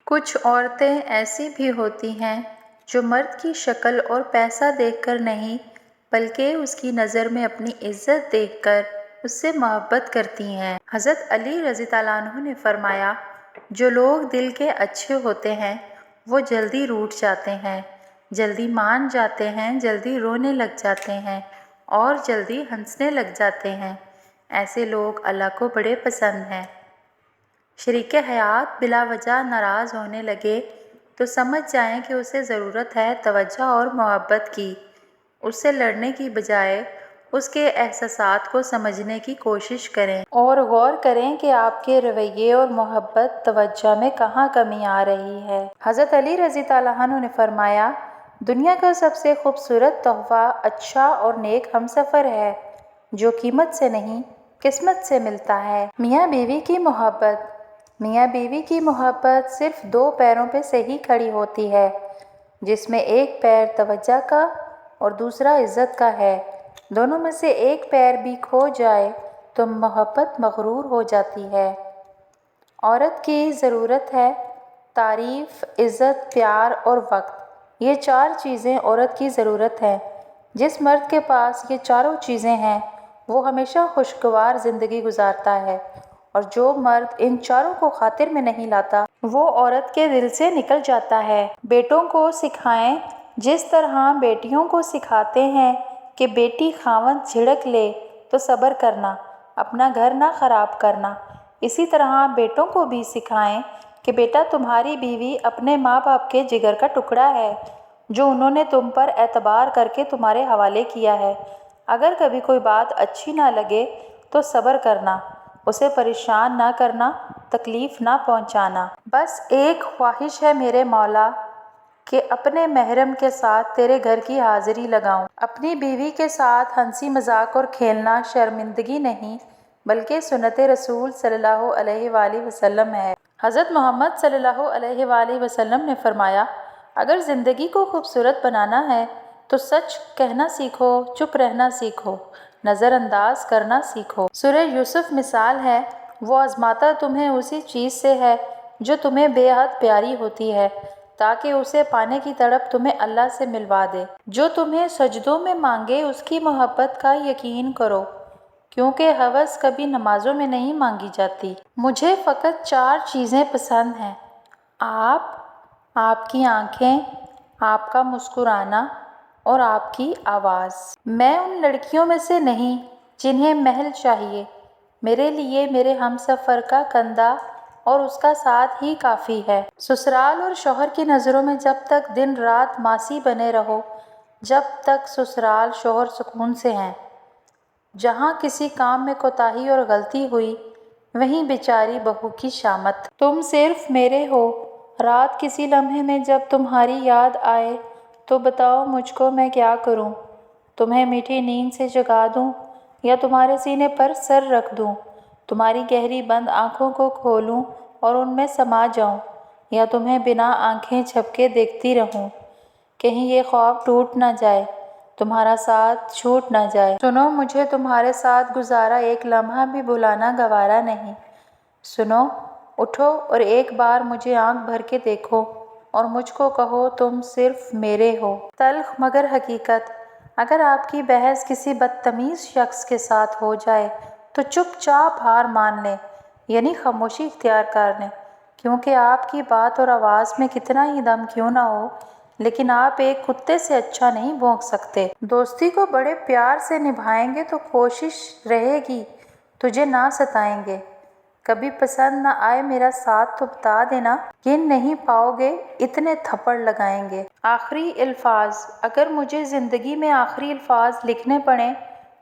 کچھ عورتیں ایسی بھی ہوتی ہیں جو مرد کی شکل اور پیسہ دیکھ کر نہیں بلکہ اس کی نظر میں اپنی عزت دیکھ کر اس سے محبت کرتی ہیں۔ حضرت علی رضی اللہ عنہ نے فرمایا، جو لوگ دل کے اچھے ہوتے ہیں وہ جلدی روٹھ جاتے ہیں، جلدی مان جاتے ہیں، جلدی رونے لگ جاتے ہیں اور جلدی ہنسنے لگ جاتے ہیں۔ ایسے لوگ اللہ کو بڑے پسند ہیں۔ شریک حیات بلا وجہ ناراض ہونے لگے تو سمجھ جائیں کہ اسے ضرورت ہے توجہ اور محبت کی۔ اس سے لڑنے کی بجائے اس کے احساسات کو سمجھنے کی کوشش کریں اور غور کریں کہ آپ کے رویے اور محبت توجہ میں کہاں کمی آ رہی ہے۔ حضرت علی رضی اللہ عنہ نے فرمایا، دنیا کا سب سے خوبصورت تحفہ اچھا اور نیک ہمسفر ہے جو قیمت سے نہیں قسمت سے ملتا ہے۔ میاں بیوی کی محبت۔ میاں بیوی کی محبت صرف دو پیروں پہ صحیح کھڑی ہوتی ہے، جس میں ایک پیر توجہ کا اور دوسرا عزت کا ہے۔ دونوں میں سے ایک پیر بھی کھو جائے تو محبت مغرور ہو جاتی ہے۔ عورت کی ضرورت ہے تعریف، عزت، پیار اور وقت۔ یہ چار چیزیں عورت کی ضرورت ہیں۔ جس مرد کے پاس یہ چاروں چیزیں ہیں وہ ہمیشہ خوشگوار زندگی گزارتا ہے، اور جو مرد ان چاروں کو خاطر میں نہیں لاتا وہ عورت کے دل سے نکل جاتا ہے۔ بیٹوں کو سکھائیں جس طرح بیٹیوں کو سکھاتے ہیں کہ بیٹی خاوند جھڑک لے تو صبر کرنا، اپنا گھر نہ خراب کرنا، اسی طرح بیٹوں کو بھی سکھائیں کہ بیٹا تمہاری بیوی اپنے ماں باپ کے جگر کا ٹکڑا ہے جو انہوں نے تم پر اعتبار کر کے تمہارے حوالے کیا ہے۔ اگر کبھی کوئی بات اچھی نہ لگے تو صبر کرنا، اسے پریشان نہ کرنا، تکلیف نہ پہنچانا۔ بس ایک خواہش ہے میرے مولا کہ اپنے محرم کے ساتھ تیرے گھر کی حاضری لگاؤں۔ اپنی بیوی کے ساتھ ہنسی مذاق اور کھیلنا شرمندگی نہیں بلکہ سنت رسول صلی اللہ علیہ وآلہ وسلم ہے۔ حضرت محمد صلی اللہ علیہ وآلہ وسلم نے فرمایا، اگر زندگی کو خوبصورت بنانا ہے تو سچ کہنا سیکھو، چپ رہنا سیکھو، نظر انداز کرنا سیکھو۔ سورہ یوسف مثال ہے، وہ آزماتا تمہیں اسی چیز سے ہے جو تمہیں بے حد پیاری ہوتی ہے تاکہ اسے پانے کی تڑپ تمہیں اللہ سے ملوا دے۔ جو تمہیں سجدوں میں مانگے اس کی محبت کا یقین کرو، کیونکہ ہوس کبھی نمازوں میں نہیں مانگی جاتی۔ مجھے فقط چار چیزیں پسند ہیں، آپ کی آنکھیں، آپ کا مسکرانا اور آپ کی آواز۔ میں ان لڑکیوں میں سے نہیں جنہیں محل چاہیے، میرے لیے میرے ہمسفر کا کندھا اور اس کا ساتھ ہی کافی ہے۔ سسرال اور شوہر کی نظروں میں جب تک دن رات ماسی بنے رہو، جب تک سسرال شوہر سکون سے ہیں۔ جہاں کسی کام میں کوتاہی اور غلطی ہوئی وہیں بیچاری بہو کی شامت۔ تم صرف میرے ہو، رات کسی لمحے میں جب تمہاری یاد آئے تو بتاؤ مجھ کو میں کیا کروں، تمہیں میٹھی نیند سے جگا دوں یا تمہارے سینے پر سر رکھ دوں، تمہاری گہری بند آنکھوں کو کھولوں اور ان میں سما جاؤں، یا تمہیں بنا آنکھیں جھپکے دیکھتی رہوں، کہیں یہ خواب ٹوٹ نہ جائے، تمہارا ساتھ چھوٹ نہ جائے۔ سنو، مجھے تمہارے ساتھ گزارا ایک لمحہ بھی بھلانا گوارا نہیں۔ سنو، اٹھو اور ایک بار مجھے آنکھ بھر کے دیکھو اور مجھ کو کہو تم صرف میرے ہو۔ تلخ مگر حقیقت، اگر آپ کی بحث کسی بدتمیز شخص کے ساتھ ہو جائے تو چپ چاپ ہار مان لیں، یعنی خاموشی اختیار کر لیں، کیونکہ آپ کی بات اور آواز میں کتنا ہی دم کیوں نہ ہو لیکن آپ ایک کتے سے اچھا نہیں بھونک سکتے۔ دوستی کو بڑے پیار سے نبھائیں گے تو کوشش رہے گی تجھے نہ ستائیں گے۔ کبھی پسند نہ آئے میرا ساتھ تو بتا دینا، گن نہیں پاؤ گے اتنے تھپڑ لگائیں گے۔ آخری الفاظ، اگر مجھے زندگی میں آخری الفاظ لکھنے پڑیں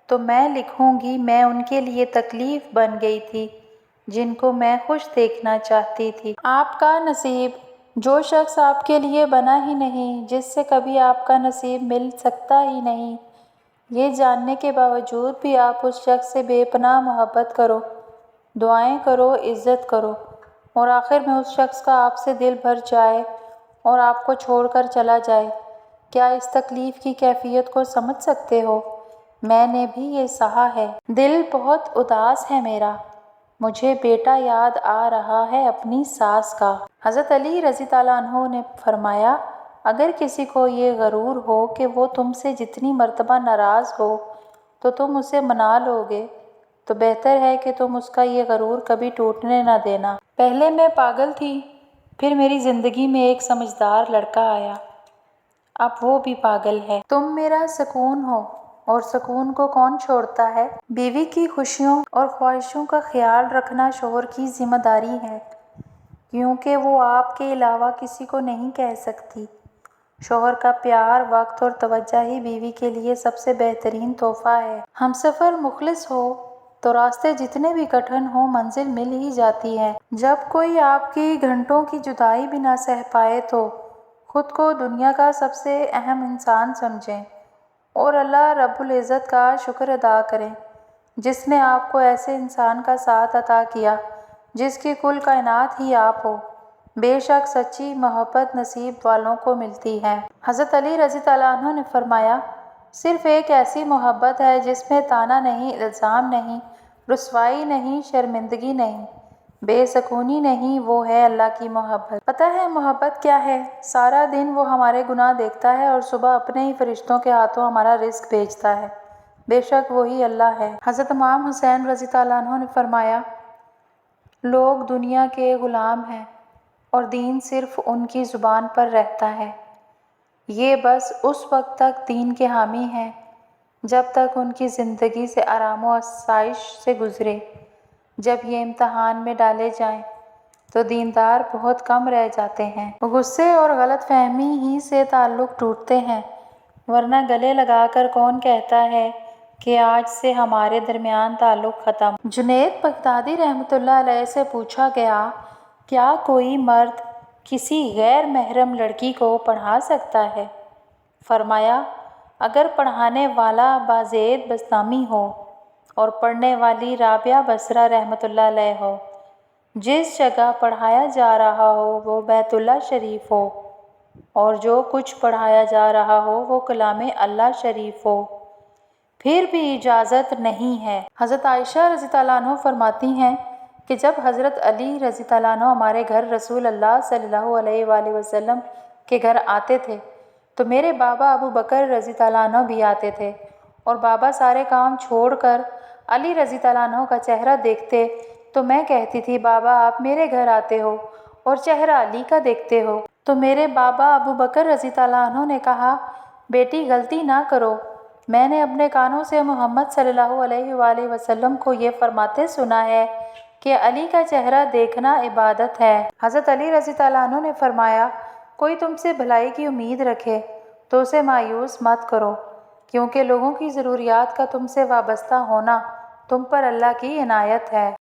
تو میں لکھوں گی، میں ان کے لیے تکلیف بن گئی تھی جن کو میں خوش دیکھنا چاہتی تھی۔ آپ کا نصیب، جو شخص آپ کے لیے بنا ہی نہیں، جس سے کبھی آپ کا نصیب مل سکتا ہی نہیں، یہ جاننے کے باوجود بھی آپ اس شخص سے بے پناہ محبت کرو، دعائیں کرو، عزت کرو، اور آخر میں اس شخص کا آپ سے دل بھر جائے اور آپ کو چھوڑ کر چلا جائے۔ کیا اس تکلیف کی کیفیت کو سمجھ سکتے ہو؟ میں نے بھی یہ سہا ہے۔ دل بہت اداس ہے میرا، مجھے بیٹا یاد آ رہا ہے اپنی ساس کا۔ حضرت علی رضی اللہ عنہ نے فرمایا، اگر کسی کو یہ غرور ہو کہ وہ تم سے جتنی مرتبہ ناراض ہو تو تم اسے منا لو گے تو بہتر ہے کہ تم اس کا یہ غرور کبھی ٹوٹنے نہ دینا۔ پہلے میں پاگل تھی، پھر میری زندگی میں ایک سمجھدار لڑکا آیا، اب وہ بھی پاگل ہے۔ تم میرا سکون ہو، اور سکون کو کون چھوڑتا ہے؟ بیوی کی خوشیوں اور خواہشوں کا خیال رکھنا شوہر کی ذمہ داری ہے، کیونکہ وہ آپ کے علاوہ کسی کو نہیں کہہ سکتی۔ شوہر کا پیار، وقت اور توجہ ہی بیوی کے لیے سب سے بہترین تحفہ ہے۔ ہمسفر مخلص ہو تو راستے جتنے بھی کٹھن ہوں منزل مل ہی جاتی ہے۔ جب کوئی آپ کی گھنٹوں کی جدائی بھی نہ سہ پائے تو خود کو دنیا کا سب سے اہم انسان سمجھیں اور اللہ رب العزت کا شکر ادا کریں جس نے آپ کو ایسے انسان کا ساتھ عطا کیا جس کی کل کائنات ہی آپ ہو۔ بے شک سچی محبت نصیب والوں کو ملتی ہے۔ حضرت علی رضی اللہ عنہ نے فرمایا، صرف ایک ایسی محبت ہے جس میں طعنہ نہیں، الزام نہیں، رسوائی نہیں، شرمندگی نہیں، بے سکونی نہیں، وہ ہے اللہ کی محبت۔ پتہ ہے محبت کیا ہے؟ سارا دن وہ ہمارے گناہ دیکھتا ہے اور صبح اپنے ہی فرشتوں کے ہاتھوں ہمارا رزق بھیجتا ہے، بے شک وہی اللہ ہے۔ حضرت امام حسین رضی اللہ عنہ نے فرمایا، لوگ دنیا کے غلام ہیں اور دین صرف ان کی زبان پر رہتا ہے، یہ بس اس وقت تک دین کے حامی ہیں جب تک ان کی زندگی سے آرام و آسائش سے گزرے، جب یہ امتحان میں ڈالے جائیں تو دیندار بہت کم رہ جاتے ہیں۔ غصے اور غلط فہمی ہی سے تعلق ٹوٹتے ہیں، ورنہ گلے لگا کر کون کہتا ہے کہ آج سے ہمارے درمیان تعلق ختم۔ جنید بغدادی رحمۃ اللہ علیہ سے پوچھا گیا، کیا کوئی مرد کسی غیر محرم لڑکی کو پڑھا سکتا ہے؟ فرمایا، اگر پڑھانے والا بازید بسطامی ہو اور پڑھنے والی رابعہ بصرہ رحمۃ اللہ علیہ ہو، جس جگہ پڑھایا جا رہا ہو وہ بیت اللہ شریف ہو اور جو کچھ پڑھایا جا رہا ہو وہ کلام اللہ شریف ہو، پھر بھی اجازت نہیں ہے۔ حضرت عائشہ رضی اللہ عنہ فرماتی ہیں کہ جب حضرت علی رضی اللہ عنہ ہمارے گھر رسول اللہ صلی اللہ علیہ وآلہ وسلم کے گھر آتے تھے تو میرے بابا ابو بکر رضی اللہ عنہ بھی آتے تھے، اور بابا سارے کام چھوڑ کر علی رضی اللہ عنہ کا چہرہ دیکھتے تو میں کہتی تھی، بابا آپ میرے گھر آتے ہو اور چہرہ علی کا دیکھتے ہو؟ تو میرے بابا ابو بکر رضی اللہ عنہ نے کہا، بیٹی غلطی نہ کرو، میں نے اپنے کانوں سے محمد صلی اللہ علیہ وآلہ وسلم کو یہ فرماتے سنا ہے کہ علی کا چہرہ دیکھنا عبادت ہے۔ حضرت علی رضی اللہ عنہ نے فرمایا، کوئی تم سے بھلائی کی امید رکھے تو اسے مایوس مت کرو، کیونکہ لوگوں کی ضروریات کا تم سے وابستہ ہونا تم پر اللہ کی عنایت ہے۔